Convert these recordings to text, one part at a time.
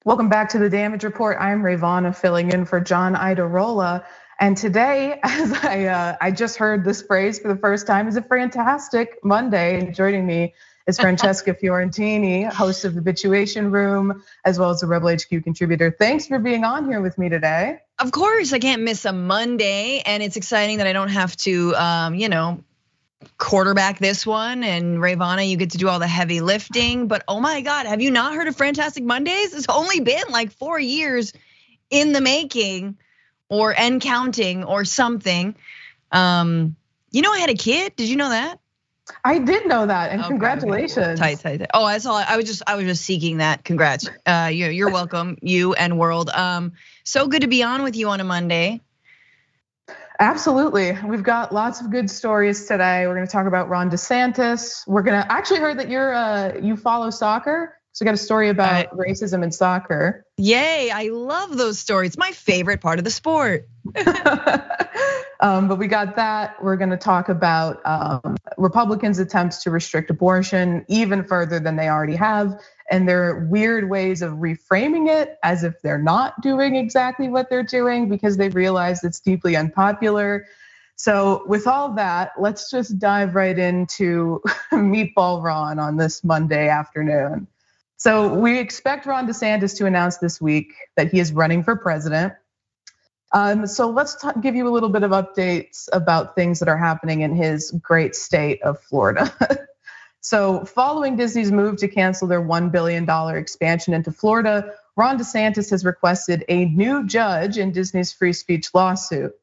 Welcome back to the Damage Report. I'm Rayyvana filling in for John Idarola. And today, as I just heard this phrase for the first time, is a fantastic Monday. And joining me is Francesca Fiorentini, host of the Habituation Room, as well as a Rebel HQ contributor. Thanks for being on here with me today. Of course, I can't miss a Monday, and it's exciting that I don't have to, quarterback this one. And Rayyvana, you get to do all the heavy lifting. But oh my God, have you not heard of Fantastic Mondays? It's only been like 4 years in the making, and counting, or something. I had a kid. Did you know that? I did know that, and congratulations. Tight. Oh, I saw. I was just seeking that. Congrats. You're welcome. You and world. So good to be on with you on a Monday. Absolutely. We've got lots of good stories today. We're going to talk about Ron DeSantis. We're going to actually heard that you follow soccer. So we got a story about racism in soccer. Yay, I love those stories. It's my favorite part of the sport. But we got that. We're going to talk about Republicans' attempts to restrict abortion even further than they already have, and their weird ways of reframing it as if they're not doing exactly what they're doing because they realize it's deeply unpopular. So with all that, let's just dive right into Meatball Ron on this Monday afternoon. So we expect Ron DeSantis to announce this week that he is running for president. So let's give you a little bit of updates about things that are happening in his great state of Florida. So following Disney's move to cancel their $1 billion expansion into Florida, Ron DeSantis has requested a new judge in Disney's free speech lawsuit.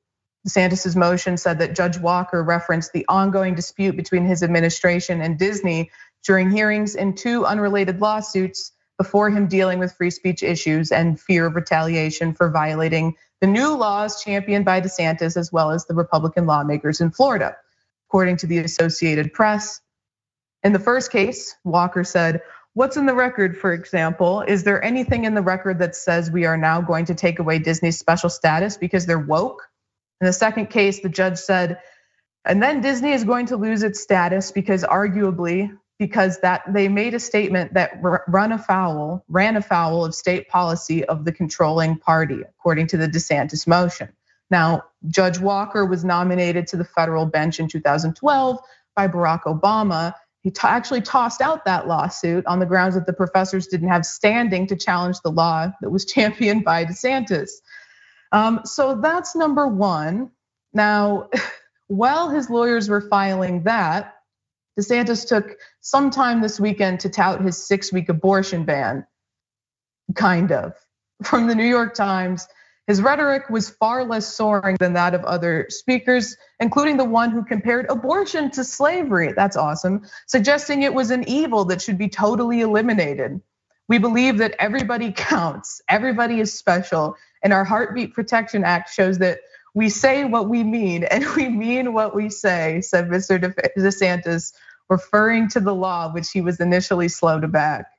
DeSantis's motion said that Judge Walker referenced the ongoing dispute between his administration and Disney during hearings in two unrelated lawsuits before him dealing with free speech issues and fear of retaliation for violating the new laws championed by DeSantis as well as the Republican lawmakers in Florida, according to the Associated Press. In the first case, Walker said, "What's in the record, for example? Is there anything in the record that says we are now going to take away Disney's special status because they're woke?" In the second case, the judge said, "And then Disney is going to lose its status because that they made a statement that ran afoul of state policy of the controlling party," according to the DeSantis motion. Now, Judge Walker was nominated to the federal bench in 2012 by Barack Obama. He actually tossed out that lawsuit on the grounds that the professors didn't have standing to challenge the law that was championed by DeSantis. So that's number one. Now, while his lawyers were filing that, DeSantis took some time this weekend to tout his 6-week abortion ban, kind of. From the New York Times, his rhetoric was far less soaring than that of other speakers, including the one who compared abortion to slavery. That's awesome. Suggesting it was an evil that should be totally eliminated. "We believe that everybody counts, everybody is special, and our Heartbeat Protection Act shows that we say what we mean and we mean what we say," said Mr. DeSantis, referring to the law, which he was initially slow to back.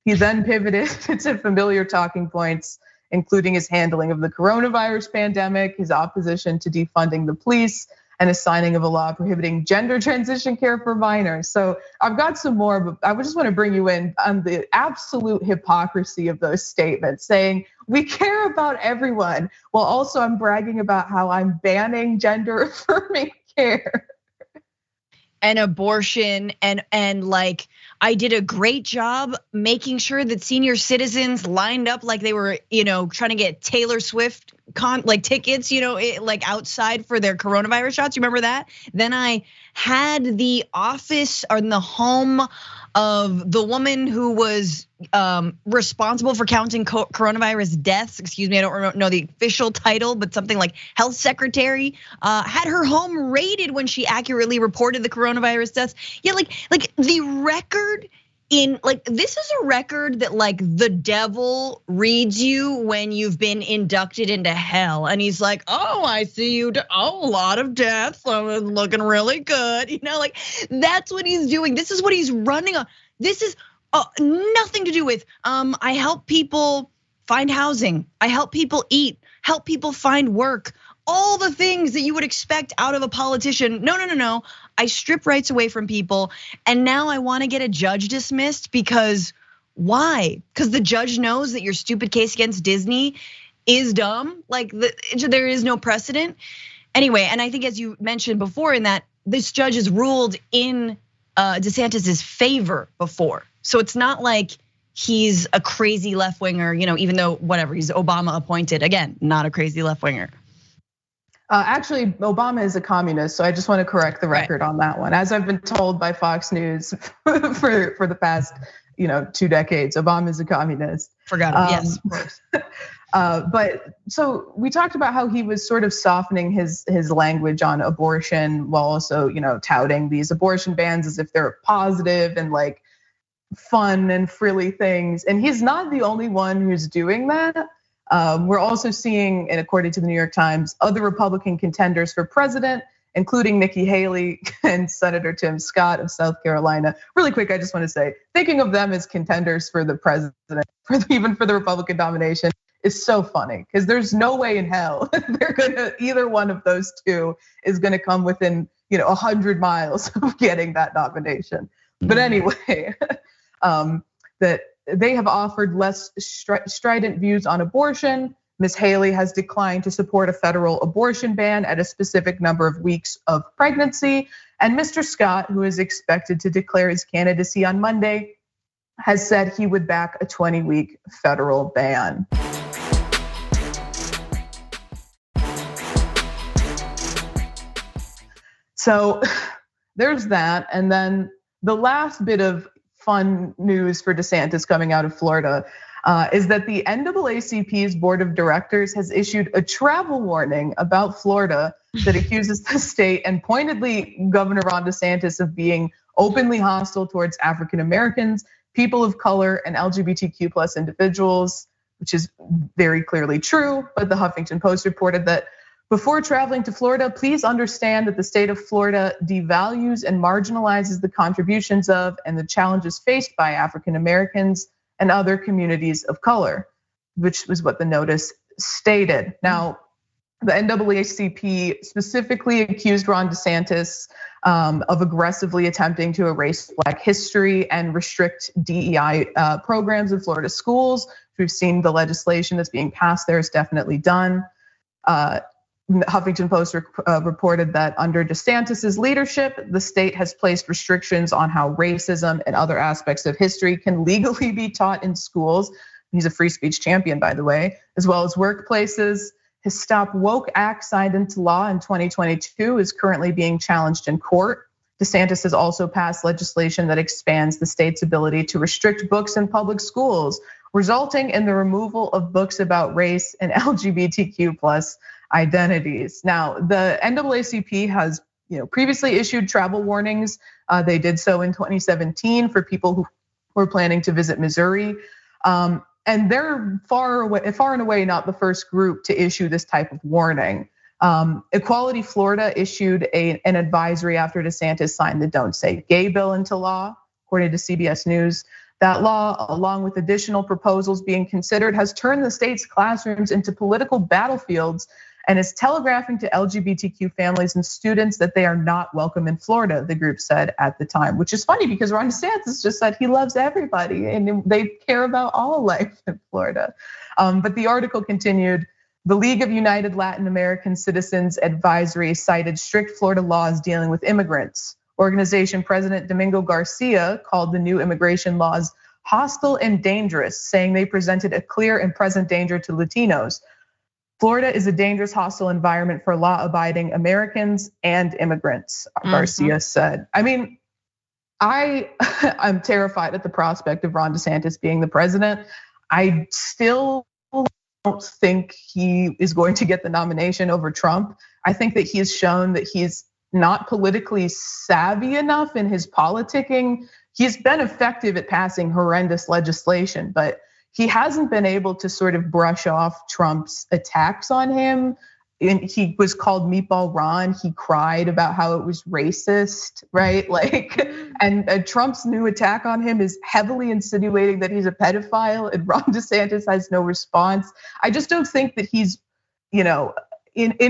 He then pivoted to familiar talking points, including his handling of the coronavirus pandemic, his opposition to defunding the police, and a signing of a law prohibiting gender transition care for minors. So I've got some more, but I just want to bring you in on the absolute hypocrisy of those statements, saying we care about everyone, while also I'm bragging about how I'm banning gender affirming care. And abortion and like I did a great job making sure that senior citizens lined up like they were, trying to get Taylor Swift tickets, like outside for their coronavirus shots. You remember that? Then I had the office or in the home of the woman who was responsible for counting coronavirus deaths. Excuse me, I don't know the official title, but something like health secretary, had her home raided when she accurately reported the coronavirus deaths. Yeah, like the record in this is a record that like the devil reads you when you've been inducted into hell, and he's like, "Oh, I see you. Oh, a lot of deaths. Looking really good." Like that's what he's doing. This is what he's running on. This is nothing to do with. I help people find housing. I help people eat. Help people find work. All the things that you would expect out of a politician. No. I strip rights away from people, and now I want to get a judge dismissed because Why? Because the judge knows that your stupid case against Disney is dumb. Like there is no precedent. Anyway, and I think as you mentioned before, in that this judge has ruled in DeSantis's favor before. So it's not like he's a crazy left winger, even though whatever, he's Obama appointed. Again, not a crazy left winger. Actually, Obama is a communist, so I just want to correct the record on that one. As I've been told by Fox News for the past 2 decades, Obama is a communist. Forgot him. Yes, of course. But so we talked about how he was sort of softening his language on abortion while also, touting these abortion bans as if they're positive and like fun and frilly things. And he's not the only one who's doing that. We're also seeing, and according to the New York Times, other Republican contenders for president, including Nikki Haley and Senator Tim Scott of South Carolina. Really quick, I just want to say, thinking of them as contenders for the president, even for the Republican nomination, is so funny because there's no way in hell either one of those two is gonna come within 100 miles of getting that nomination. But anyway, that they have offered less strident views on abortion. Ms. Haley has declined to support a federal abortion ban at a specific number of weeks of pregnancy. And Mr. Scott, who is expected to declare his candidacy on Monday, has said he would back a 20-week federal ban. So there's that. And then the last bit of fun news for DeSantis coming out of Florida is that the NAACP's board of directors has issued a travel warning about Florida that accuses the state and pointedly Governor Ron DeSantis of being openly hostile towards African Americans, people of color, and LGBTQ+ individuals, which is very clearly true. But the Huffington Post reported that before traveling to Florida, please understand that the state of Florida devalues and marginalizes the contributions of and the challenges faced by African Americans and other communities of color, which was what the notice stated. Now, the NAACP specifically accused Ron DeSantis of aggressively attempting to erase Black history and restrict DEI programs in Florida schools. We've seen the legislation that's being passed there is definitely done. Huffington Post reported that under DeSantis's leadership, the state has placed restrictions on how racism and other aspects of history can legally be taught in schools. He's a free speech champion, by the way, as well as workplaces. His Stop Woke Act, signed into law in 2022, is currently being challenged in court. DeSantis has also passed legislation that expands the state's ability to restrict books in public schools, resulting in the removal of books about race and LGBTQ+ identities. Now, the NAACP has previously issued travel warnings. They did so in 2017 for people who were planning to visit Missouri. And they're far and away not the first group to issue this type of warning. Equality Florida issued an advisory after DeSantis signed the Don't Say Gay bill into law, according to CBS News. That law, along with additional proposals being considered, has turned the state's classrooms into political battlefields and is telegraphing to LGBTQ families and students that they are not welcome in Florida, the group said at the time, which is funny because Ron DeSantis just said he loves everybody and they care about all life in Florida. But the article continued, the League of United Latin American Citizens Advisory cited strict Florida laws dealing with immigrants. Organization President Domingo Garcia called the new immigration laws hostile and dangerous, saying they presented a clear and present danger to Latinos. Florida is a dangerous, hostile environment for law-abiding Americans and immigrants, Garcia said. I mean, I'm terrified at the prospect of Ron DeSantis being the president. I still don't think he is going to get the nomination over Trump. I think that he has shown that he's not politically savvy enough in his politicking. He's been effective at passing horrendous legislation, but he hasn't been able to sort of brush off Trump's attacks on him. And he was called Meatball Ron. He cried about how it was racist, right? And Trump's new attack on him is heavily insinuating that he's a pedophile, and Ron DeSantis has no response. I just don't think that he's, in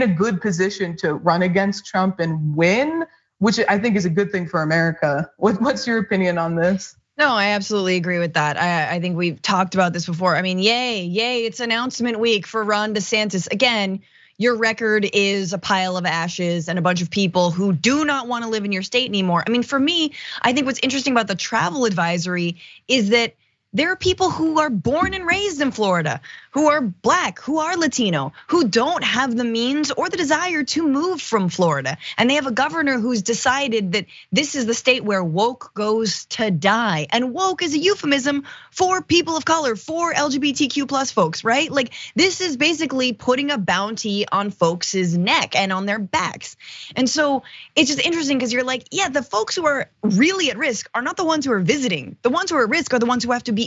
a good position to run against Trump and win, which I think is a good thing for America. What's your opinion on this? No, I absolutely agree with that. I think we've talked about this before. I mean, yay, it's announcement week for Ron DeSantis. Again, your record is a pile of ashes and a bunch of people who do not want to live in your state anymore. I mean, for me, I think what's interesting about the travel advisory is that there are people who are born and raised in Florida, who are Black, who are Latino, who don't have the means or the desire to move from Florida. And they have a governor who's decided that this is the state where woke goes to die. And woke is a euphemism for people of color, for LGBTQ plus folks, right? Like this is basically putting a bounty on folks' neck and on their backs. And so it's just interesting because you're like, yeah, the folks who are really at risk are not the ones who are visiting. The ones who are at risk are the ones who have to be,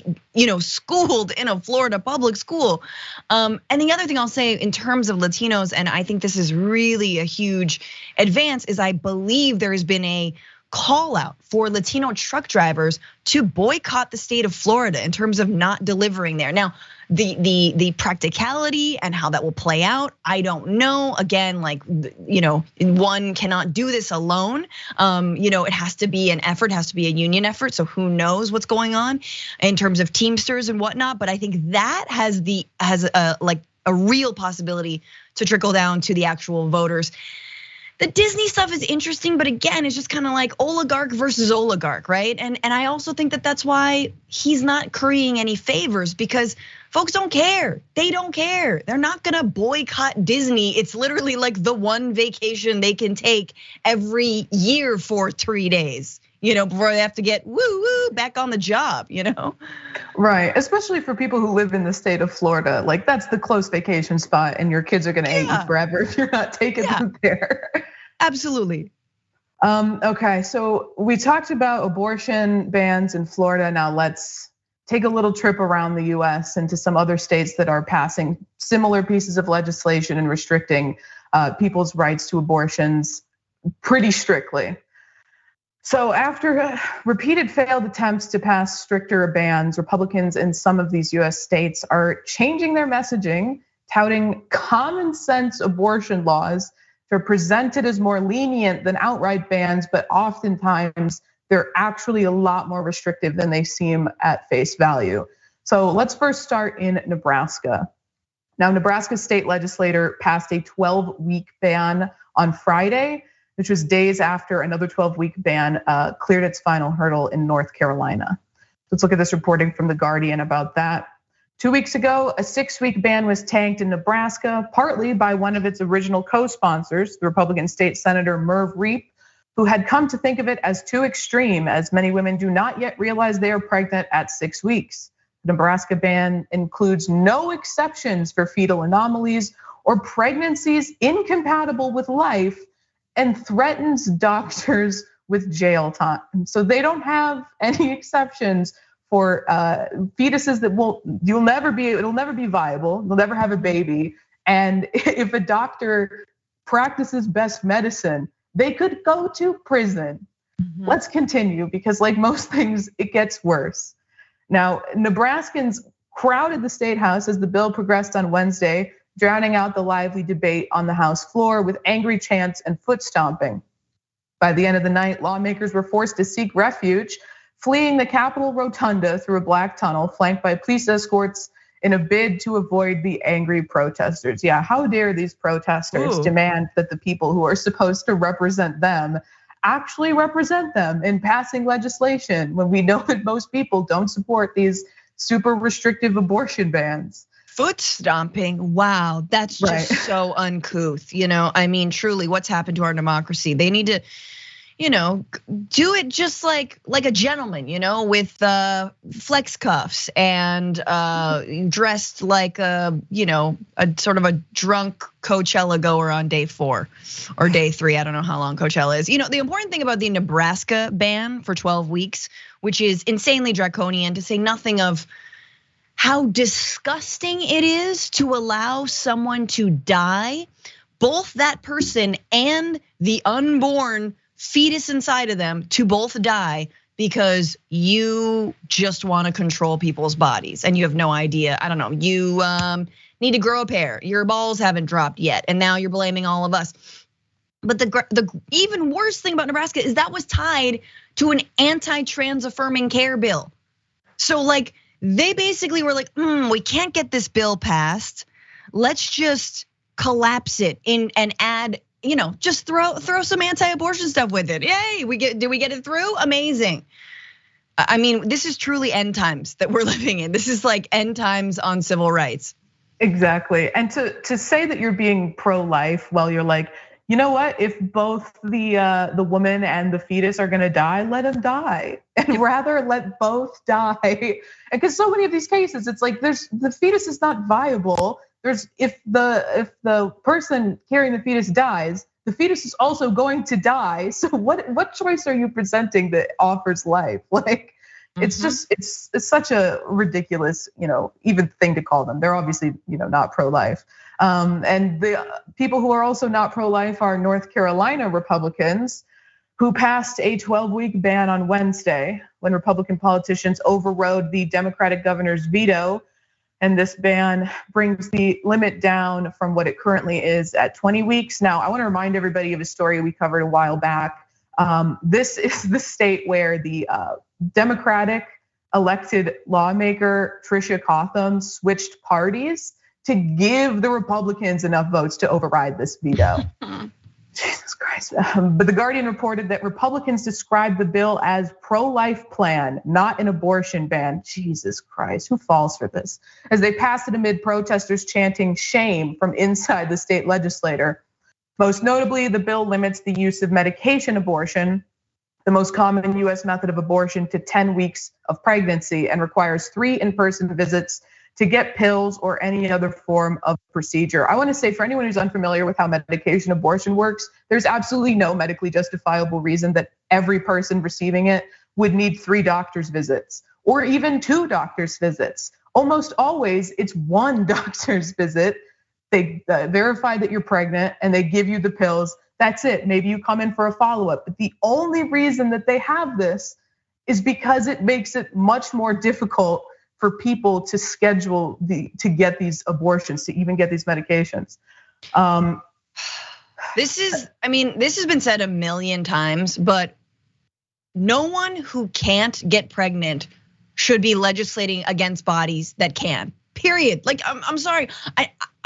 schooled in a Florida public school. And the other thing I'll say in terms of Latinos, and I think this is really a huge advance, is I believe there has been a call out for Latino truck drivers to boycott the state of Florida in terms of not delivering there. Now, the practicality and how that will play out, I don't know. Again, like, one cannot do this alone. It has to be an effort, has to be a union effort. So who knows what's going on in terms of Teamsters and whatnot. But I think that has a real possibility to trickle down to the actual voters. The Disney stuff is interesting, but again, it's just kind of like oligarch versus oligarch, right? And I also think that that's why he's not currying any favors, because folks don't care. They don't care. They're not gonna boycott Disney. It's literally like the one vacation they can take every year for 3 days, before they have to get woo back on the job, Right, especially for people who live in the state of Florida. Like that's the close vacation spot, and your kids are gonna hate you forever if you're not taking them there. Absolutely. Okay, so we talked about abortion bans in Florida. Now let's take a little trip around the US and to some other states that are passing similar pieces of legislation and restricting people's rights to abortions pretty strictly. So after repeated failed attempts to pass stricter bans, Republicans in some of these US states are changing their messaging, touting common sense abortion laws. They're presented as more lenient than outright bans, but oftentimes they're actually a lot more restrictive than they seem at face value. So let's first start in Nebraska. Now, Nebraska's state legislature passed a 12-week ban on Friday, which was days after another 12-week ban cleared its final hurdle in North Carolina. Let's look at this reporting from The Guardian about that. 2 weeks ago, a 6-week ban was tanked in Nebraska, partly by one of its original co-sponsors, the Republican state senator Merv Reep, who had come to think of it as too extreme, as many women do not yet realize they are pregnant at 6 weeks. The Nebraska ban includes no exceptions for fetal anomalies or pregnancies incompatible with life and threatens doctors with jail time. So they don't have any exceptions for fetuses that it'll never be viable. They'll never have a baby. And if a doctor practices best medicine, they could go to prison. Mm-hmm. Let's continue, because like most things, it gets worse. Now, Nebraskans crowded the state house as the bill progressed on Wednesday, drowning out the lively debate on the House floor with angry chants and foot stomping. By the end of the night, lawmakers were forced to seek refuge, fleeing the Capitol Rotunda through a black tunnel flanked by police escorts in a bid to avoid the angry protesters. Yeah, how dare these protesters demand that the people who are supposed to represent them actually represent them in passing legislation when we know that most people don't support these super restrictive abortion bans. Foot stomping, wow, that's just so uncouth. I mean, truly, what's happened to our democracy? They need to, do it just like a gentleman, with flex cuffs and dressed like a sort of a drunk Coachella goer on day 4 or day 3. I don't know how long Coachella is. The important thing about the Nebraska ban for 12 weeks, which is insanely draconian, to say nothing of how disgusting it is to allow someone to die, both that person and the unborn fetus inside of them to both die because you just want to control people's bodies and you have no idea. I don't know, you need to grow a pair, your balls haven't dropped yet, and now you're blaming all of us. But the even worse thing about Nebraska is that was tied to an anti-trans affirming care bill. So like they basically were like, we can't get this bill passed. Let's just collapse it in and add, just throw some anti-abortion stuff with it. Yay, did we get it through? Amazing. I mean, this is truly end times that we're living in. This is like end times on civil rights. Exactly. And to say that you're being pro-life while you're like, you know what? If both the woman and the fetus are gonna die, let them die, and rather let both die. Because so many of these cases, it's like the fetus is not viable. If the person carrying the fetus dies, the fetus is also going to die. So what choice are you presenting that offers life? Like it's just it's such a ridiculous, even thing to call them. They're obviously, not pro-life. And the people who are also not pro-life are North Carolina Republicans who passed a 12-week ban on Wednesday when Republican politicians overrode the Democratic governor's veto. And this ban brings the limit down from what it currently is at 20 weeks. Now, I want to remind everybody of a story we covered a while back. This is the state where the Democratic elected lawmaker Tricia Cotham switched parties to give the Republicans enough votes to override this veto. Jesus Christ. But the Guardian reported that Republicans described the bill as pro-life plan, not an abortion ban. Jesus Christ, who falls for this? As they passed it amid protesters chanting shame from inside the state legislature. Most notably, the bill limits the use of medication abortion, the most common US method of abortion, to 10 weeks of pregnancy and requires 3 in-person visits to get pills or any other form of procedure. I want to say, for anyone who's unfamiliar with how medication abortion works, there's absolutely no medically justifiable reason that every person receiving it would need 3 doctor's visits or even 2 doctor's visits. Almost always it's 1 doctor's visit. They verify that you're pregnant and they give you the pills. That's it. Maybe you come in for a follow-up. But the only reason that they have this is because it makes it much more difficult for people to schedule to get these abortions, to even get these medications. This has been said a million times, but no one who can't get pregnant should be legislating against bodies that can. Period. Like, I'm sorry.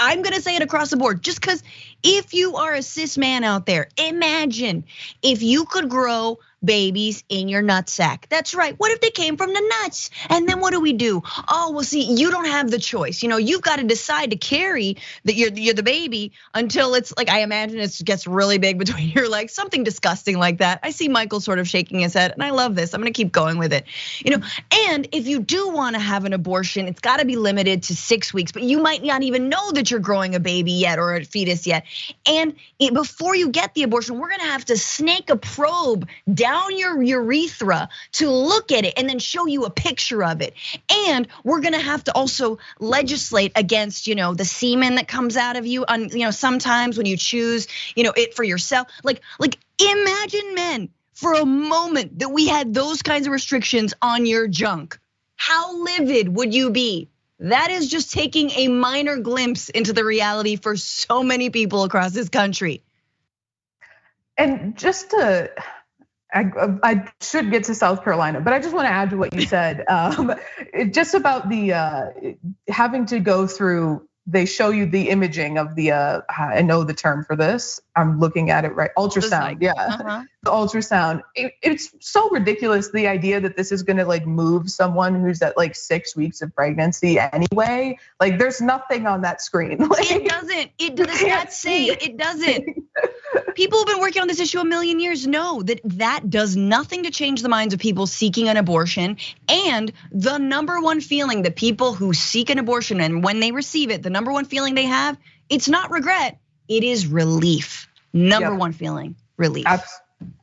I'm gonna say it across the board, just because if you are a cis man out there, imagine if you could grow babies in your nutsack. That's right. What if they came from the nuts? And then what do we do? Oh, well, see, you don't have the choice. You've got to decide to carry that you're the baby until it's like, I imagine it gets really big between your legs, something disgusting like that. I see Michael sort of shaking his head, and I love this. I'm gonna keep going with it. And if you do want to have an abortion, it's got to be limited to 6 weeks, but you might not even know that you're growing a baby yet or a fetus yet. And before you get the abortion, we're gonna have to snake a probe down your urethra to look at it and then show you a picture of it. And we're gonna have to also legislate against, the semen that comes out of you on, sometimes when you choose, it for yourself. Like imagine, men, for a moment that we had those kinds of restrictions on your junk. How livid would you be? That is just taking a minor glimpse into the reality for so many people across this country. And just I should get to South Carolina, but I just want to add to what you said. Just about the having to go through. They show you the imaging of the. I know the term for this. I'm looking at it right. Ultrasound. Yeah, the ultrasound. It's so ridiculous. The idea that this is going to like move someone who's at like 6 weeks of pregnancy anyway. Like there's nothing on that screen. Like, it doesn't. It does not say. It doesn't. People who've been working on this issue a million years know that does nothing to change the minds of people seeking an abortion. And the number one feeling that people who seek an abortion and when they receive it, the number one feeling they have, it's not regret, it is relief. Number one feeling, relief.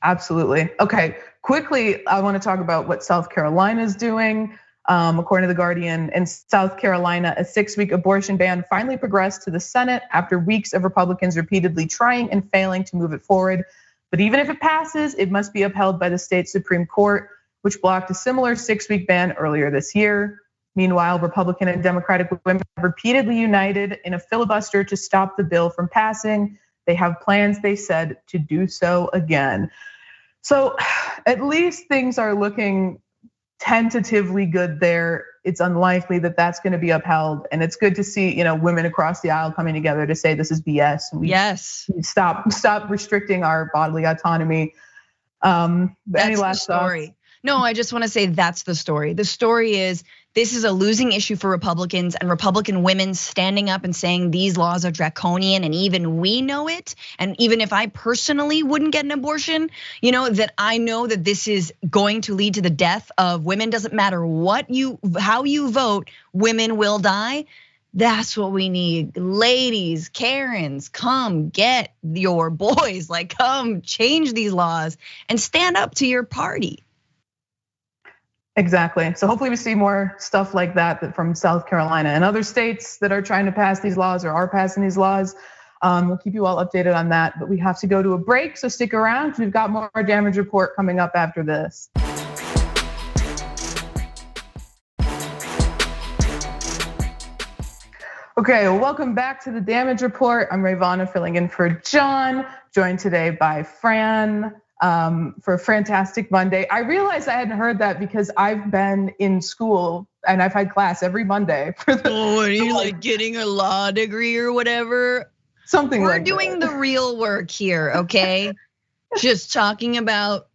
Absolutely. Okay, quickly, I want to talk about what South Carolina is doing. According to the Guardian, in South Carolina, a 6-week abortion ban finally progressed to the Senate after weeks of Republicans repeatedly trying and failing to move it forward. But even if it passes, it must be upheld by the state Supreme Court, which blocked a similar 6-week ban earlier this year. Meanwhile, Republican and Democratic women have repeatedly united in a filibuster to stop the bill from passing. They have plans, they said, to do so again. So at least things are looking tentatively good there. It's unlikely that that's going to be upheld, and it's good to see, women across the aisle coming together to say this is BS. And we stop restricting our bodily autonomy. That's any last story? No, I just want to say that's the story. The story is this is a losing issue for Republicans, and Republican women standing up and saying these laws are draconian, and even we know it. And even if I personally wouldn't get an abortion, that I know that this is going to lead to the death of women. Doesn't matter how you vote, women will die. That's what we need. Ladies, Karens, come get your boys. Come change these laws and stand up to your party. Exactly. So hopefully we see more stuff like that from South Carolina and other states that are trying to pass these laws or are passing these laws. We'll keep you all updated on that, but we have to go to a break, so stick around. We've got more damage report coming up after this. Okay, well, welcome back to the Damage Report. I'm Rayyvana filling in for John, joined today by Fran. For a fantastic Monday. I realized I hadn't heard that because I've been in school and I've had class every Monday. Are you getting a law degree or whatever? Something like that. We're doing the real work here, okay? Just talking about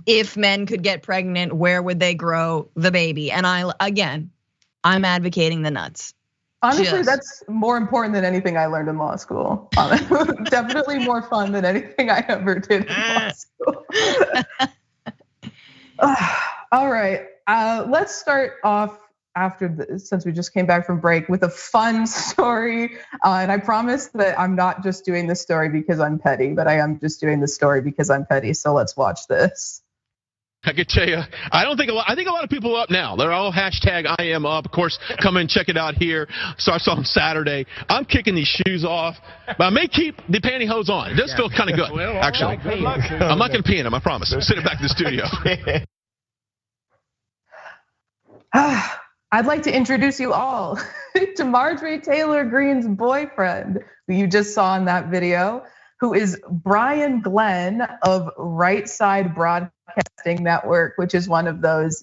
if men could get pregnant, where would they grow the baby? And I'm advocating the nuts. Honestly, that's more important than anything I learned in law school. Definitely more fun than anything I ever did in law school. All right, let's start off since we just came back from break with a fun story. And I promise that I'm not just doing this story because I'm petty, but I am just doing this story because I'm petty. So let's watch this. I could tell you, I think a lot of people are up now. They're all hashtag I am up. Of course, come and check it out here. Starts on Saturday. I'm kicking these shoes off, but I may keep the pantyhose on. It does feel kind of good, actually. I'm not going to pee in them, I promise. Send it back to the studio. I'd like to introduce you all to Marjorie Taylor Greene's boyfriend, who you just saw in that video, who is Brian Glenn of Right Side Broadcasting Network, which is one of those,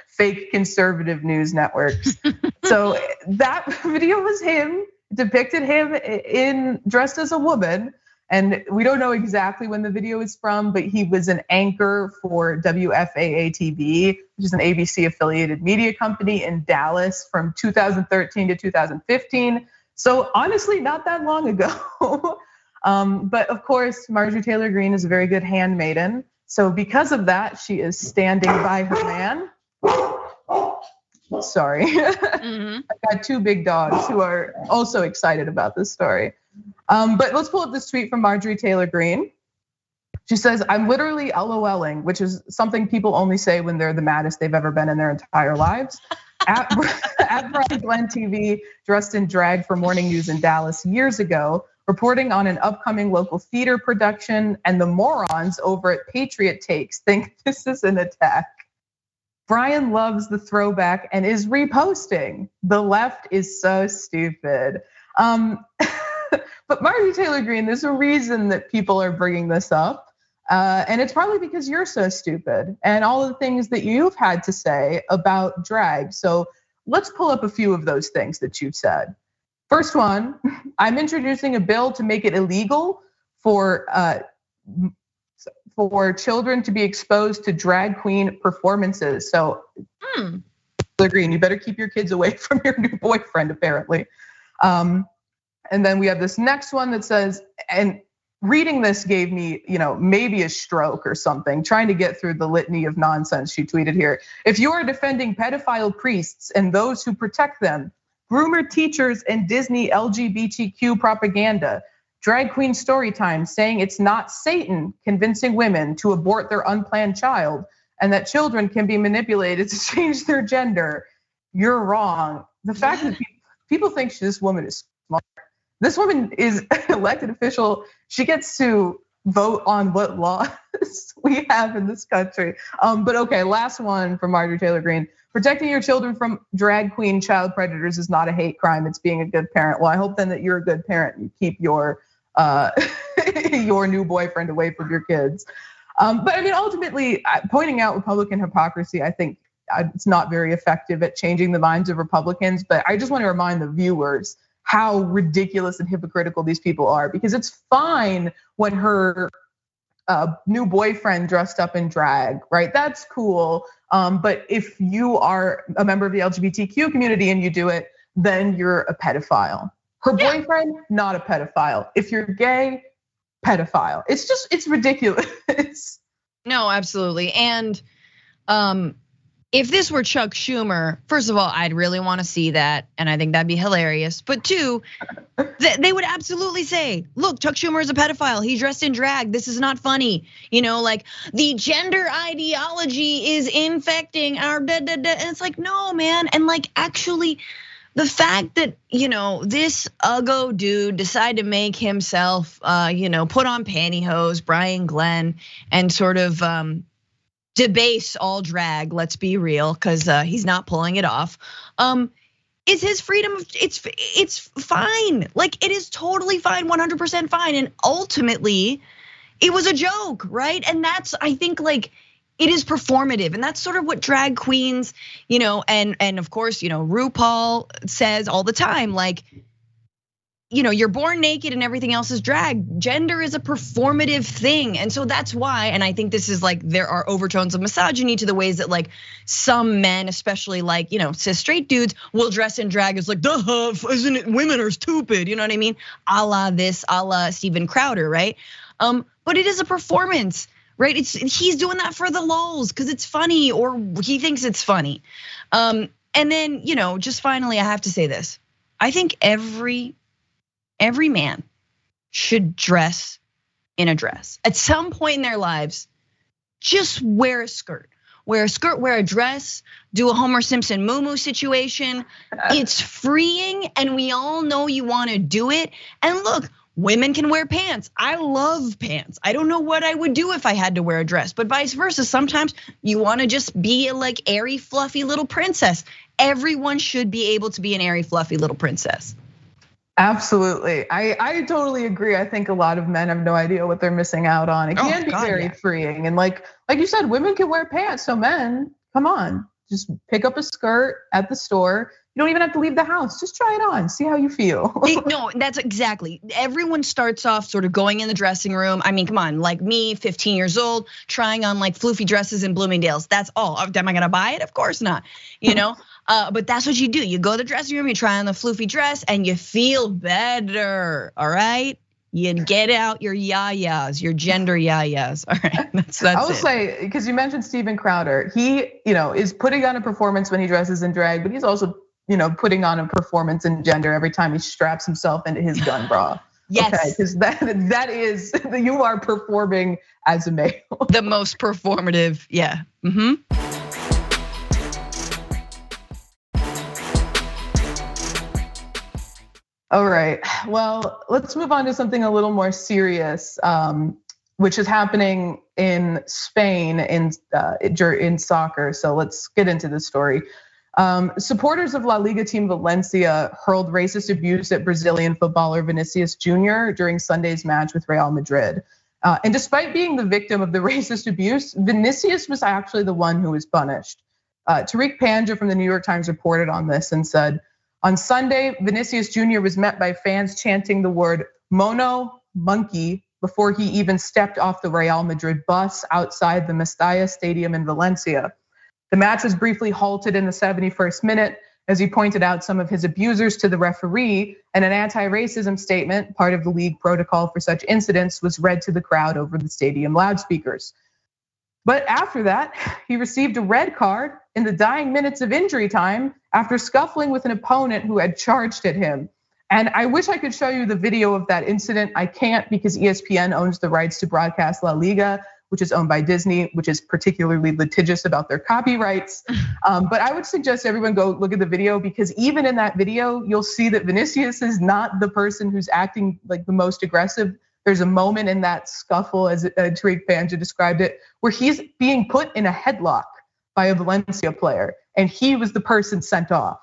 fake conservative news networks. So that video was him, depicted him dressed as a woman. And we don't know exactly when the video is from, but he was an anchor for WFAA TV, which is an ABC affiliated media company in Dallas from 2013 to 2015. So honestly, not that long ago. But of course, Marjorie Taylor Greene is a very good handmaiden. So because of that, she is standing by her man. Sorry, I've got two big dogs who are also excited about this story. But let's pull up this tweet from Marjorie Taylor Greene. She says, "I'm literally LOLing," which is something people only say when they're the maddest they've ever been in their entire lives. At Brian Glenn TV, dressed in drag for morning news in Dallas years ago, reporting on an upcoming local theater production, and the morons over at Patriot Takes think this is an attack. Brian loves the throwback and is reposting. The left is so stupid. But Marjorie Taylor Greene, there's a reason that people are bringing this up. And it's probably because you're so stupid and all of the things that you've had to say about drag. So let's pull up a few of those things that you've said. First one, I'm introducing a bill to make it illegal for children to be exposed to drag queen performances. So, Green, you better keep your kids away from your new boyfriend, apparently. And then we have this next one that says, and reading this gave me, maybe a stroke or something, trying to get through the litany of nonsense she tweeted here. "If you are defending pedophile priests and those who protect them, groomer teachers and Disney LGBTQ propaganda, drag queen story time saying it's not Satan convincing women to abort their unplanned child and that children can be manipulated to change their gender, you're wrong." The fact that people think this woman is smart. This woman is an elected official. She gets to vote on what laws we have in this country. But okay, last one from Marjorie Taylor Greene. "Protecting your children from drag queen child predators is not a hate crime. It's being a good parent." Well, I hope then that you're a good parent. You keep your your new boyfriend away from your kids. But I mean, ultimately, pointing out Republican hypocrisy, I think it's not very effective at changing the minds of Republicans. But I just want to remind the viewers how ridiculous and hypocritical these people are, because it's fine when her new boyfriend dressed up in drag, right? That's cool. But if you are a member of the LGBTQ community and you do it, then you're a pedophile. Her boyfriend, not a pedophile. If you're gay, pedophile. It's ridiculous. No, absolutely. And if this were Chuck Schumer, first of all, I'd really want to see that, and I think that'd be hilarious. But two, they would absolutely say, look, Chuck Schumer is a pedophile. He dressed in drag. This is not funny. Like the gender ideology is infecting our And it's like, no, man. And like, actually, the fact that, this uggo dude decided to make himself, put on pantyhose, Brian Glenn, and sort of debase all drag, let's be real, because he's not pulling it off. Is his freedom, it's fine. Like, it is totally fine, 100% fine. And ultimately, it was a joke, right? And that's, I think, like, it is performative, and that's sort of what drag queens, and of course, RuPaul says all the time, like, you're born naked and everything else is drag. Gender is a performative thing. And so that's why, and I think this is like, there are overtones of misogyny to the ways that like some men, especially like, cis straight dudes will dress in drag as like, duh, isn't it, women are stupid, you know what I mean? A la Steven Crowder, right? But it is a performance, right? He's doing that for the lulz because it's funny, or he thinks it's funny. And then, just finally, I have to say this. I think every man should dress in a dress. At some point in their lives, just wear a skirt. Wear a dress, do a Homer Simpson moo-moo situation. It's freeing, and we all know you wanna do it. And look, women can wear pants. I love pants. I don't know what I would do if I had to wear a dress, but vice versa. Sometimes you wanna just be a like airy, fluffy little princess. Everyone should be able to be an airy, fluffy little princess. Absolutely, I totally agree. I think a lot of men have no idea what they're missing out on. It can be very freeing, and like you said, women can wear pants. So men, come on, just pick up a skirt at the store. You don't even have to leave the house. Just try it on, see how you feel. No, that's exactly. Everyone starts off sort of going in the dressing room. I mean, come on, like me, 15 years old, trying on like floofy dresses in Bloomingdale's. That's all. Am I gonna buy it? Of course not. But that's what you do. You go to the dressing room, you try on the floofy dress, and you feel better. All right. You get out your yayas, your gender yayas. All right, that's I will say, because you mentioned Steven Crowder, he is putting on a performance when he dresses in drag, but he's also putting on a performance in gender every time he straps himself into his gun bra. Yes, okay, because that is, you are performing as a male. The most performative, yeah. All right, well, let's move on to something a little more serious, which is happening in Spain in soccer. So let's get into this story. Supporters of La Liga team Valencia hurled racist abuse at Brazilian footballer Vinicius Jr. during Sunday's match with Real Madrid. And despite being the victim of the racist abuse, Vinicius was actually the one who was punished. Tariq Panja from the New York Times reported on this and said, on Sunday, Vinicius Jr. was met by fans chanting the word mono, monkey, before he even stepped off the Real Madrid bus outside the Mestalla Stadium in Valencia. The match was briefly halted in the 71st minute as he pointed out some of his abusers to the referee, and an anti-racism statement, part of the league protocol for such incidents, was read to the crowd over the stadium loudspeakers. But after that, he received a red card in the dying minutes of injury time after scuffling with an opponent who had charged at him. And I wish I could show you the video of that incident. I can't, because ESPN owns the rights to broadcast La Liga, which is owned by Disney, which is particularly litigious about their copyrights. But I would suggest everyone go look at the video, because even in that video, you'll see that Vinicius is not the person who's acting like the most aggressive. There's a moment in that scuffle, as Tariq Panja described it, where he's being put in a headlock by a Valencia player, and he was the person sent off.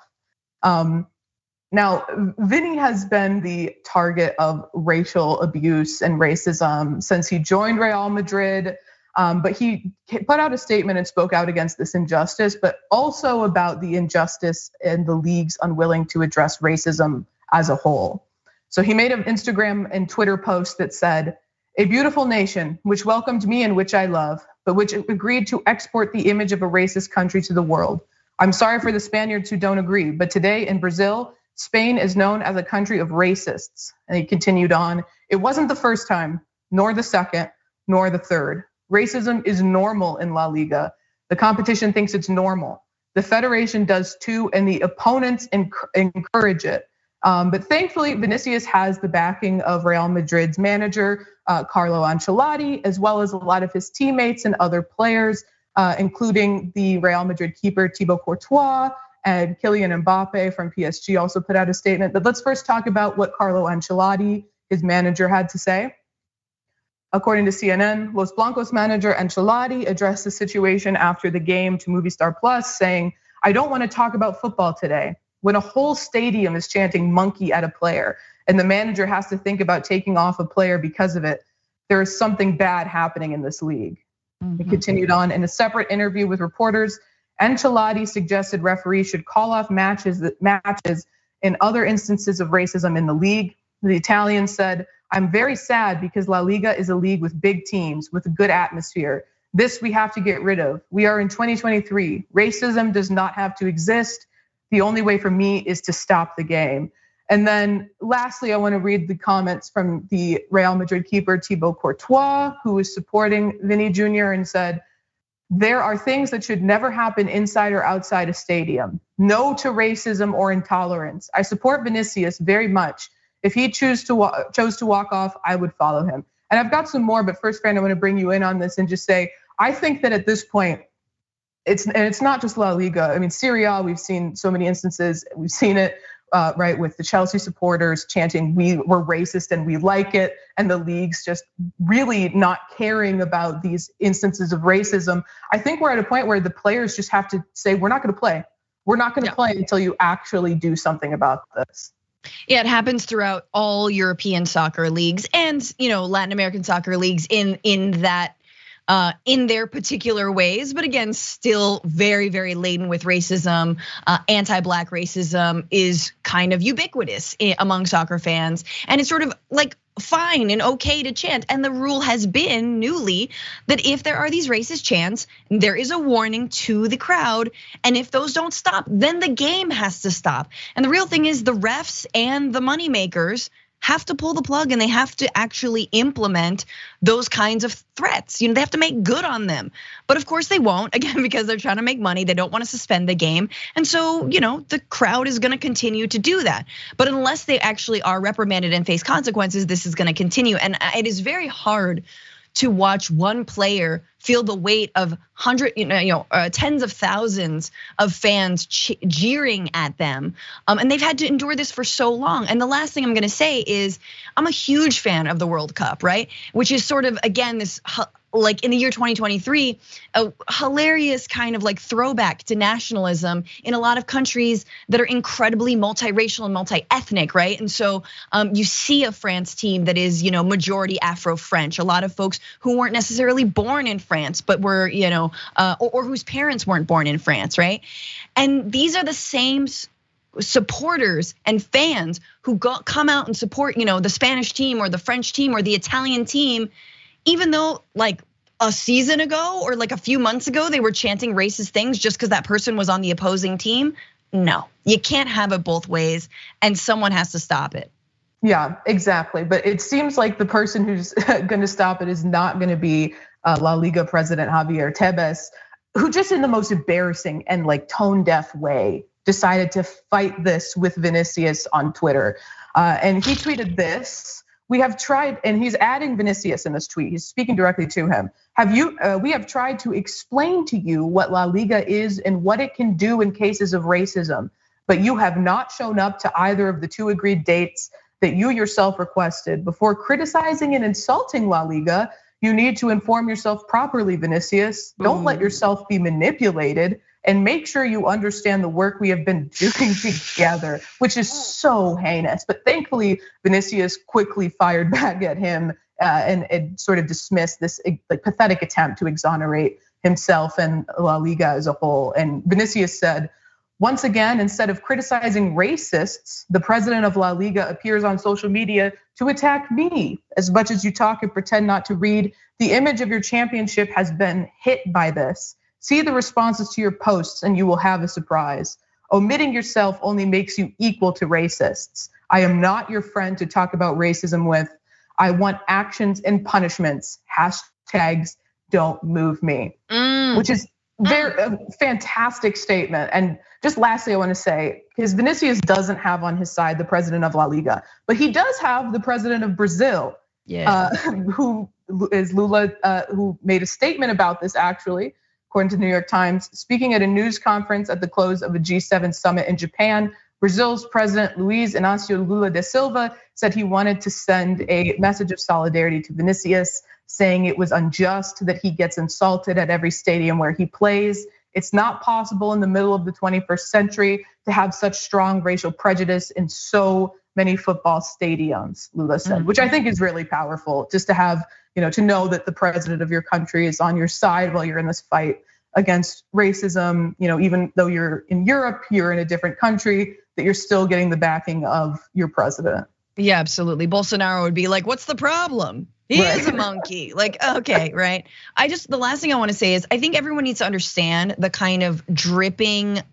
Now, Vinny has been the target of racial abuse and racism since he joined Real Madrid. But he put out a statement and spoke out against this injustice, but also about the injustice and the league's unwilling to address racism as a whole. So he made an Instagram and Twitter post that said, "A beautiful nation which welcomed me and which I love, but which agreed to export the image of a racist country to the world. I'm sorry for the Spaniards who don't agree, but today in Brazil, Spain is known as a country of racists." And he continued on, "It wasn't the first time, nor the second, nor the third. Racism is normal in La Liga. The competition thinks it's normal. The federation does too, and the opponents encourage it." But thankfully, Vinicius has the backing of Real Madrid's manager, Carlo Ancelotti, as well as a lot of his teammates and other players, including the Real Madrid keeper Thibaut Courtois, and Kylian Mbappe from PSG also put out a statement. But let's first talk about what Carlo Ancelotti, his manager, had to say. According to CNN, Los Blancos manager Ancelotti addressed the situation after the game to Movistar Plus, saying, "I don't want to talk about football today. When a whole stadium is chanting monkey at a player and the manager has to think about taking off a player because of it, there is something bad happening in this league." He continued on, in a separate interview with reporters, Ancelotti suggested referees should call off matches in other instances of racism in the league. The Italian said, "I'm very sad because La Liga is a league with big teams, with a good atmosphere. This we have to get rid of. We are in 2023. Racism does not have to exist. The only way for me is to stop the game." And then lastly, I want to read the comments from the Real Madrid keeper Thibaut Courtois, who is supporting Vinny Jr. and said, "There are things that should never happen inside or outside a stadium. No to racism or intolerance. I support Vinicius very much. If he chose to walk off, I would follow him." And I've got some more, but first, Fran, I want to bring you in on this and just say, I think that at this point, it's not just La Liga. I mean, Serie A, we've seen so many instances. We've seen it, right, with the Chelsea supporters chanting, "We're racist and we like it," and the league's just really not caring about these instances of racism. I think we're at a point where the players just have to say, "We're not going to play. We're not going to play until you actually do something about this." Yeah, it happens throughout all European soccer leagues and Latin American soccer leagues in that. In their particular ways, but again, still very, very laden with racism. Anti-Black racism is kind of ubiquitous among soccer fans, and it's sort of like fine and okay to chant. And the rule has been newly that if there are these racist chants, there is a warning to the crowd, and if those don't stop, then the game has to stop. And the real thing is the refs and the moneymakers have to pull the plug, and they have to actually implement those kinds of threats. They have to make good on them. But of course they won't, again, because they're trying to make money. They don't want to suspend the game. And so, the crowd is going to continue to do that. But unless they actually are reprimanded and face consequences, this is going to continue. And it is very hard to watch one player feel the weight of tens of thousands of fans jeering at them. And they've had to endure this for so long. And the last thing I'm gonna say is I'm a huge fan of the World Cup, right? Which is sort of, again, this like in the year 2023, a hilarious kind of like throwback to nationalism in a lot of countries that are incredibly multiracial and multi-ethnic, right? And so you see a France team that is, majority Afro-French, a lot of folks who weren't necessarily born in France, but were, or whose parents weren't born in France, right? And these are the same supporters and fans who come out and support, the Spanish team or the French team or the Italian team, even though like a season ago or like a few months ago, they were chanting racist things just because that person was on the opposing team. No, you can't have it both ways, and someone has to stop it. Yeah, exactly. But it seems like the person who's going to stop it is not going to be La Liga president Javier Tebas, who just in the most embarrassing and like tone deaf way decided to fight this with Vinicius on Twitter. And he tweeted this: "We have tried," and he's adding Vinicius in this tweet. He's speaking directly to him. We have tried to explain to you what La Liga is and what it can do in cases of racism, but you have not shown up to either of the two agreed dates that you yourself requested. Before criticizing and insulting La Liga, You need to inform yourself properly, Vinicius. Don't let yourself be manipulated, and make sure you understand the work we have been doing together, which is so heinous. But thankfully, Vinicius quickly fired back at him and sort of dismissed this like pathetic attempt to exonerate himself and La Liga as a whole. And Vinicius said, once again, instead of criticizing racists, the president of La Liga appears on social media to attack me. As much as you talk and pretend not to read, the image of your championship has been hit by this. See the responses to your posts and you will have a surprise. Omitting yourself only makes you equal to racists. I am not your friend to talk about racism with. I want actions and punishments. Hashtags don't move me. Which is a fantastic statement. And just lastly, I want to say, because Vinicius doesn't have on his side the president of La Liga, but he does have the president of Brazil, who is Lula, who made a statement about this actually, according to the New York Times. Speaking at a news conference at the close of a G7 summit in Japan, Brazil's president Luiz Inácio Lula da Silva said he wanted to send a message of solidarity to Vinicius, saying it was unjust that he gets insulted at every stadium where he plays. It's not possible in the middle of the 21st century to have such strong racial prejudice in so many football stadiums, Lula said, which I think is really powerful, just to have, to know that the president of your country is on your side while you're in this fight against racism, even though you're in Europe, you're in a different country, that you're still getting the backing of your president. Yeah, absolutely. Bolsonaro would be like, what's the problem? He is a monkey. Like, okay, right. The last thing I want to say is I think everyone needs to understand the kind of dripping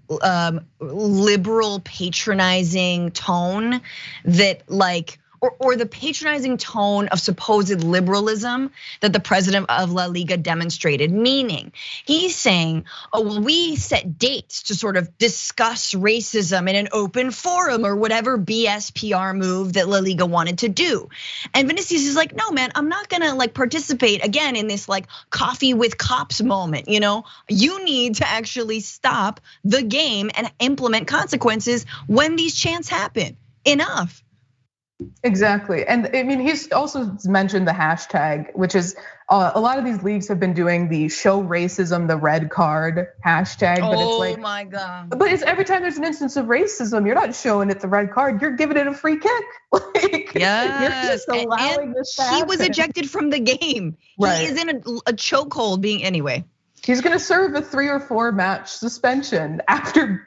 liberal patronizing tone that or the patronizing tone of supposed liberalism that the president of La Liga demonstrated. Meaning, he's saying, oh, well, we set dates to sort of discuss racism in an open forum or whatever BS PR move that La Liga wanted to do. And Vinicius is like, no, man, I'm not gonna participate again in this coffee with cops moment. You need to actually stop the game and implement consequences when these chants happen. Enough. Exactly. And I mean, he's also mentioned the hashtag, which is a lot of these leagues have been doing the show racism, the red card hashtag. But it's my God. But it's every time there's an instance of racism, you're not showing it the red card, you're giving it a free kick. Yes. You're just allowing this to happen. He was ejected from the game. Right. He is in a chokehold anyway. He's gonna serve a 3 or 4 match suspension after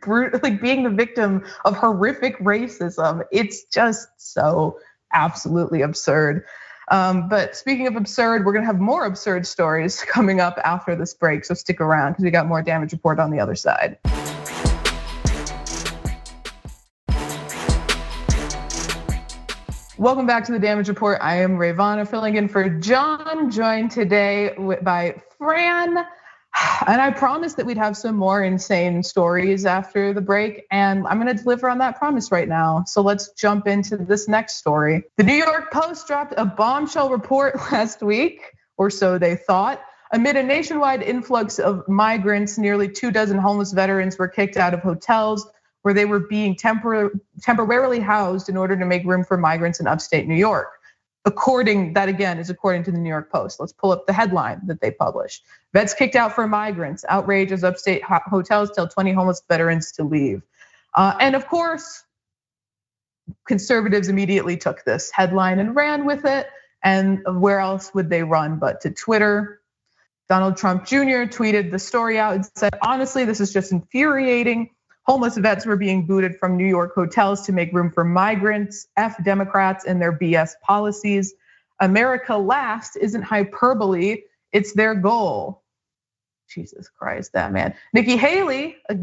being the victim of horrific racism. It's just so absolutely absurd. But speaking of absurd, we're gonna have more absurd stories coming up after this break. So stick around because we got more Damage Report on the other side. Welcome back to the Damage Report. I am Rayyvana filling in for John, joined today by Fran. And I promised that we'd have some more insane stories after the break, and I'm gonna deliver on that promise right now. So let's jump into this next story. The New York Post dropped a bombshell report last week, or so they thought. Amid a nationwide influx of migrants, nearly 24 homeless veterans were kicked out of hotels where they were being temporarily housed in order to make room for migrants in upstate New York. According to the New York Post. Let's pull up the headline that they published. Vets kicked out for migrants. Outrage as upstate hotels tell 20 homeless veterans to leave. And of course, conservatives immediately took this headline and ran with it. And where else would they run but to Twitter? Donald Trump Jr. tweeted the story out and said, honestly, this is just infuriating. Homeless vets were being booted from New York hotels to make room for migrants. F Democrats and their BS policies. America last isn't hyperbole, it's their goal. Jesus Christ, that man. Nikki Haley, a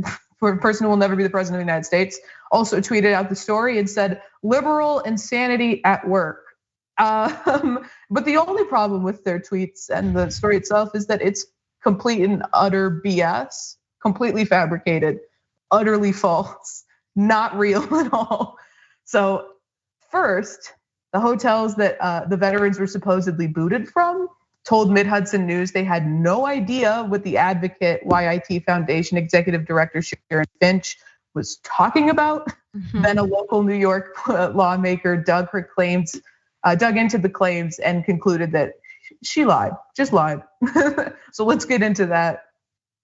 person who will never be the president of the United States, also tweeted out the story and said, liberal insanity at work. But the only problem with their tweets and the story itself is that it's complete and utter BS, completely fabricated. Utterly false, not real at all. So first, the hotels that the veterans were supposedly booted from told Mid-Hudson News they had no idea what the Advocate YIT Foundation Executive Director Sharon Finch was talking about. Then a local New York lawmaker dug into the claims and concluded that she lied, just lied. So let's get into that.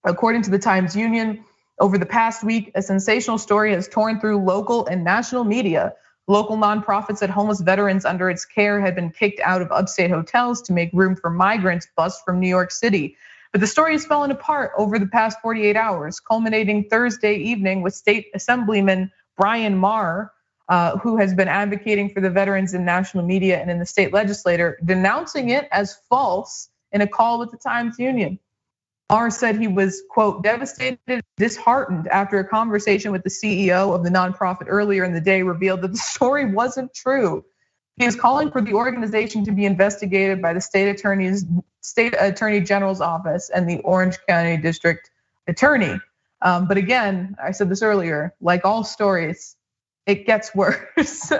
According to the Times-Union, over the past week, a sensational story has torn through local and national media. Local nonprofits said homeless veterans under its care had been kicked out of upstate hotels to make room for migrants bussed from New York City. But the story has fallen apart over the past 48 hours, culminating Thursday evening with State Assemblyman Brian Marr, who has been advocating for the veterans in national media and in the state legislature, denouncing it as false in a call with the Times-Union. Marr said he was, quote, devastated, disheartened after a conversation with the CEO of the nonprofit earlier in the day revealed that the story wasn't true. He is calling for the organization to be investigated by the state attorney general's office and the Orange County District Attorney. But again, I said this earlier, like all stories, it gets worse.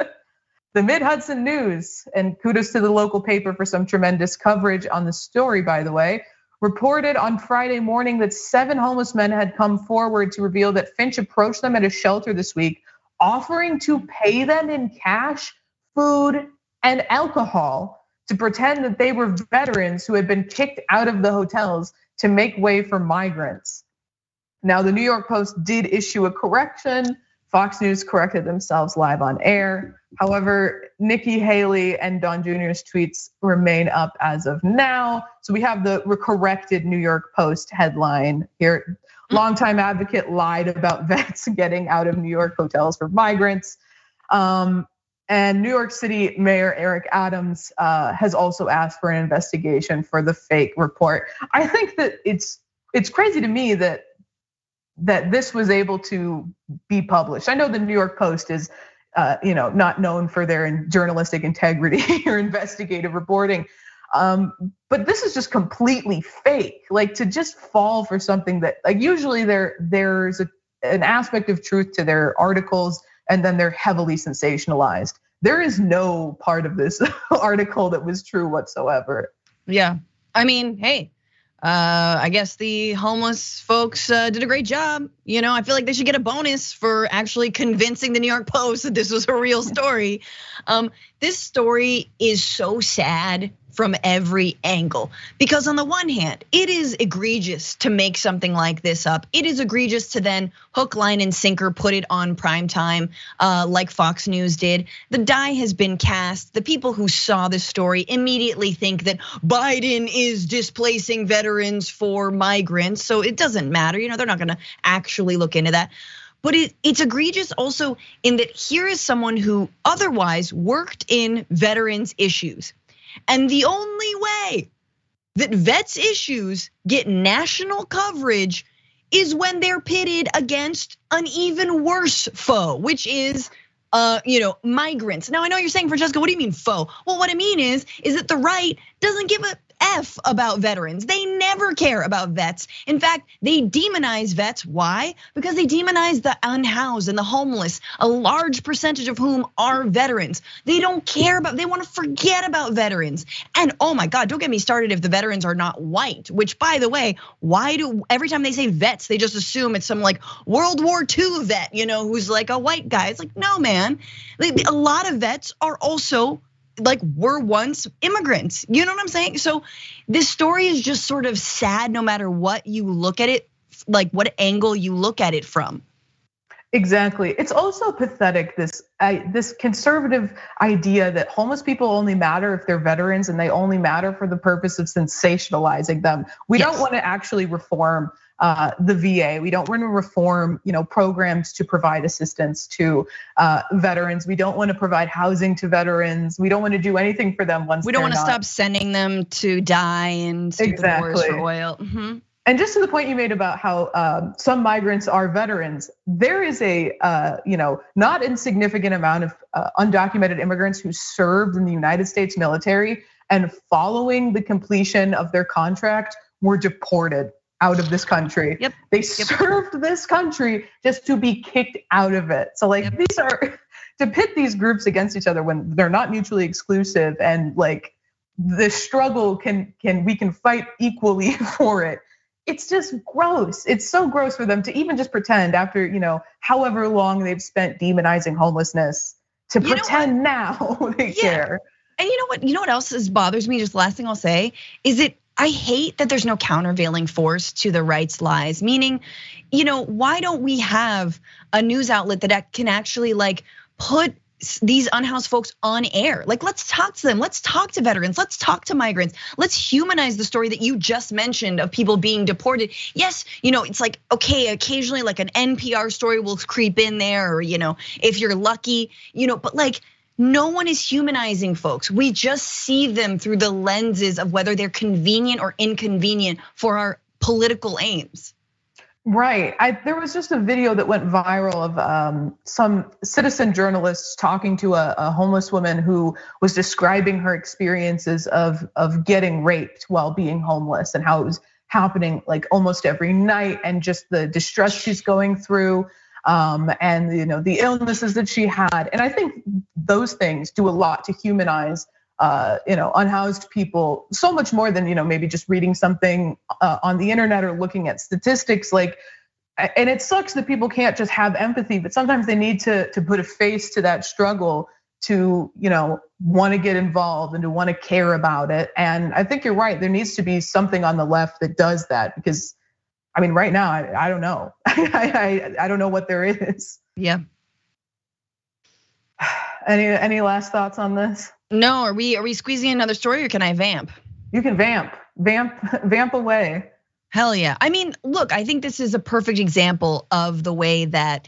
The Mid-Hudson News, and kudos to the local paper for some tremendous coverage on the story, by the way, reported on Friday morning that 7 homeless men had come forward to reveal that Finch approached them at a shelter this week, offering to pay them in cash, food, and alcohol to pretend that they were veterans who had been kicked out of the hotels to make way for migrants. Now, the New York Post did issue a correction. Fox News corrected themselves live on air. However, Nikki Haley and Don Jr.'s tweets remain up as of now. So we have the corrected New York Post headline here. Longtime advocate lied about vets getting out of New York hotels for migrants. And New York City Mayor Eric Adams has also asked for an investigation for the fake report. I think that it's crazy to me that this was able to be published. I know the New York Post is, not known for their journalistic integrity or investigative reporting, but this is just completely fake. Like, to just fall for something that, like, usually there's an aspect of truth to their articles, and then they're heavily sensationalized. There is no part of this article that was true whatsoever. Yeah, I mean, hey. I guess the homeless folks did a great job. I feel like they should get a bonus for actually convincing the New York Post that this was a real story. This story is so sad from every angle, because on the one hand, it is egregious to make something like this up. It is egregious to then hook, line, and sinker put it on primetime like Fox News did. The die has been cast. The people who saw this story immediately think that Biden is displacing veterans for migrants, so it doesn't matter. They're not gonna actually look into that. But it's egregious also in that here is someone who otherwise worked in veterans issues. And the only way that vets issues get national coverage is when they're pitted against an even worse foe, which is migrants. Now I know you're saying, Francesca, what do you mean foe? Well, what I mean is that the right doesn't give a F about veterans. They never care about vets. In fact, they demonize vets. Why? Because they demonize the unhoused and the homeless, a large percentage of whom are veterans. They don't care about, they want to forget about veterans. And oh my God, don't get me started if the veterans are not white, which by the way, every time they say vets, they just assume it's some like World War II vet, who's like a white guy. It's like, no, man. A lot of vets are also were once immigrants. You know what I'm saying? So this story is just sort of sad no matter what you look at it, like what angle you look at it from. Exactly. It's also pathetic, this conservative idea that homeless people only matter if they're veterans and they only matter for the purpose of sensationalizing them. We don't want to actually reform the VA. We don't want to reform, programs to provide assistance to veterans. We don't want to provide housing to veterans. We don't want to do anything for them once we don't want to stop sending them to die in stupid wars for oil. Mm-hmm. And just to the point you made about how some migrants are veterans, there is a not insignificant amount of undocumented immigrants who served in the United States military, and following the completion of their contract were deported out of this country. Yep. They served this country just to be kicked out of it. So these are, to pit these groups against each other when they're not mutually exclusive, and the struggle we can fight equally for it. It's just gross. It's so gross for them to even just pretend after, however long they've spent demonizing homelessness, to pretend now they care. And you know what else bothers me? Just last thing I'll say is I hate that there's no countervailing force to the rights lies. Meaning, why don't we have a news outlet that can actually like put these unhoused folks on air? Like, let's talk to them. Let's talk to veterans. Let's talk to migrants. Let's humanize the story that you just mentioned of people being deported. Yes, it's like, okay, occasionally like an NPR story will creep in there, or if you're lucky, but like, no one is humanizing folks. We just see them through the lenses of whether they're convenient or inconvenient for our political aims. Right. There was just a video that went viral of some citizen journalists talking to a homeless woman who was describing her experiences of getting raped while being homeless, and how it was happening like almost every night, and just the distress she's going through. And the illnesses that she had. And I think those things do a lot to humanize unhoused people so much more than maybe just reading something on the internet or looking at statistics. Like, and it sucks that people can't just have empathy, but sometimes they need to put a face to that struggle to want to get involved and to want to care about it. And I think you're right. There needs to be something on the left that does that, because I mean, right now, I don't know. I don't know what there is. Yeah. Any last thoughts on this? No, are we squeezing another story, or can I vamp? You can vamp away. Hell yeah. I mean, look, I think this is a perfect example of the way that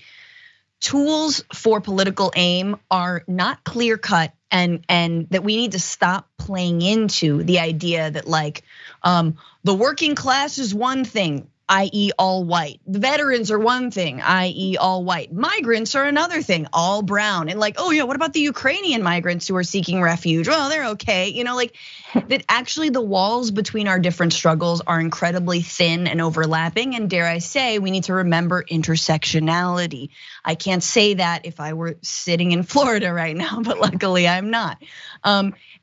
tools for political aim are not clear cut, and that we need to stop playing into the idea that like the working class is one thing, i.e. all white. The veterans are one thing, i.e. all white. Migrants are another thing, all brown. And like, oh yeah, what about the Ukrainian migrants who are seeking refuge? Well, they're okay. Like that actually the walls between our different struggles are incredibly thin and overlapping. And dare I say, we need to remember intersectionality. I can't say that if I were sitting in Florida right now, but luckily I'm not.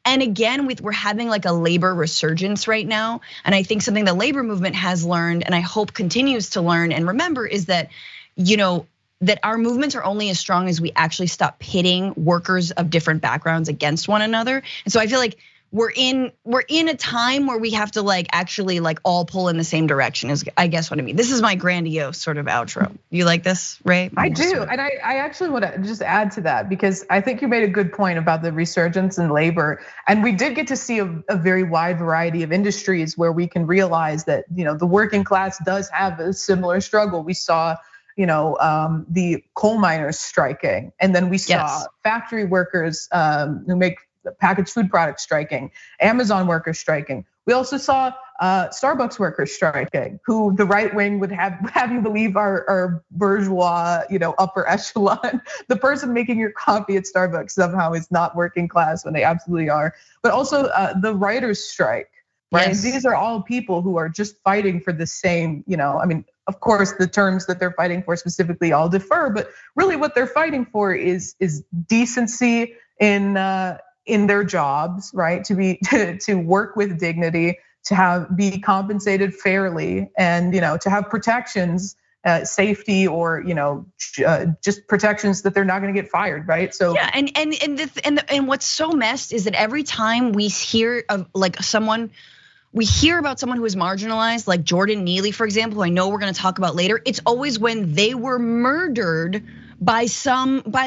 And again, we're having like a labor resurgence right now. And I think something the labor movement has learned, and I hope continues to learn and remember, is that, that our movements are only as strong as we actually stop pitting workers of different backgrounds against one another. And so I feel like we're in a time where we have to like actually like all pull in the same direction, is I guess what I mean. This is my grandiose sort of outro. You like this, Ray? I do, and I actually want to just add to that, because I think you made a good point about the resurgence in labor. And we did get to see a very wide variety of industries where we can realize that, the working class does have a similar struggle. We saw, the coal miners striking, and then we saw factory workers who make packaged food products striking, Amazon workers striking. We also saw Starbucks workers striking, who the right wing would have you believe are bourgeois, upper echelon. The person making your coffee at Starbucks somehow is not working class when they absolutely are. But also the writers' strike, right? Yes. These are all people who are just fighting for the same, I mean, of course, the terms that they're fighting for specifically all differ, but really what they're fighting for is decency in their jobs, right? To work with dignity, to be compensated fairly, and to have protections, safety, or just protections that they're not going to get fired, right? So yeah, and what's so messed is that every time we hear of like someone. We hear about someone who is marginalized, like Jordan Neely, for example, who I know we're gonna talk about later. It's always when they were murdered by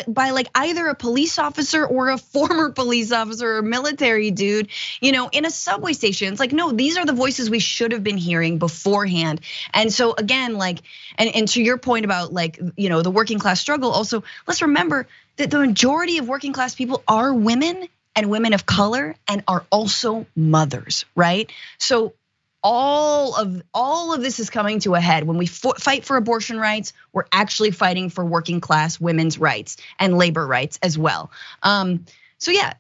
like either a police officer or a former police officer or military dude, in a subway station. It's like, no, these are the voices we should have been hearing beforehand. And so again, like, and to your point about like, the working class struggle, also, let's remember that the majority of working class people are women, and women of color, and are also mothers, right? So all of this is coming to a head. When we fight for abortion rights, we're actually fighting for working class women's rights and labor rights as well. So yeah,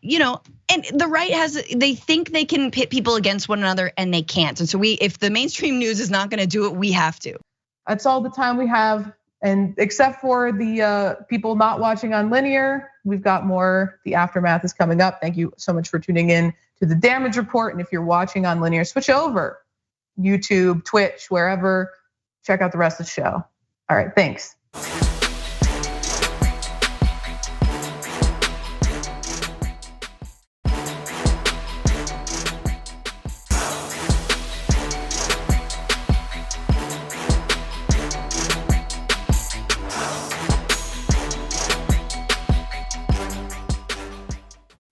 and the right they think they can pit people against one another, and they can't. And so if the mainstream news is not gonna do it, we have to. That's all the time we have. And except for the people not watching on linear, we've got more. The aftermath is coming up. Thank you so much for tuning in to the Damage Report. And if you're watching on linear, switch over. YouTube, Twitch, wherever. Check out the rest of the show. All right, thanks.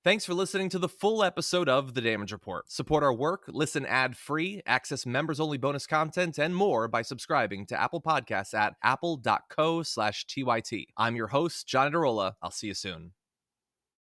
Thanks for listening to the full episode of The Damage Report. Support our work, listen ad-free, access members-only bonus content, and more by subscribing to Apple Podcasts at apple.co/TYT. I'm your host, John Adarola. I'll see you soon.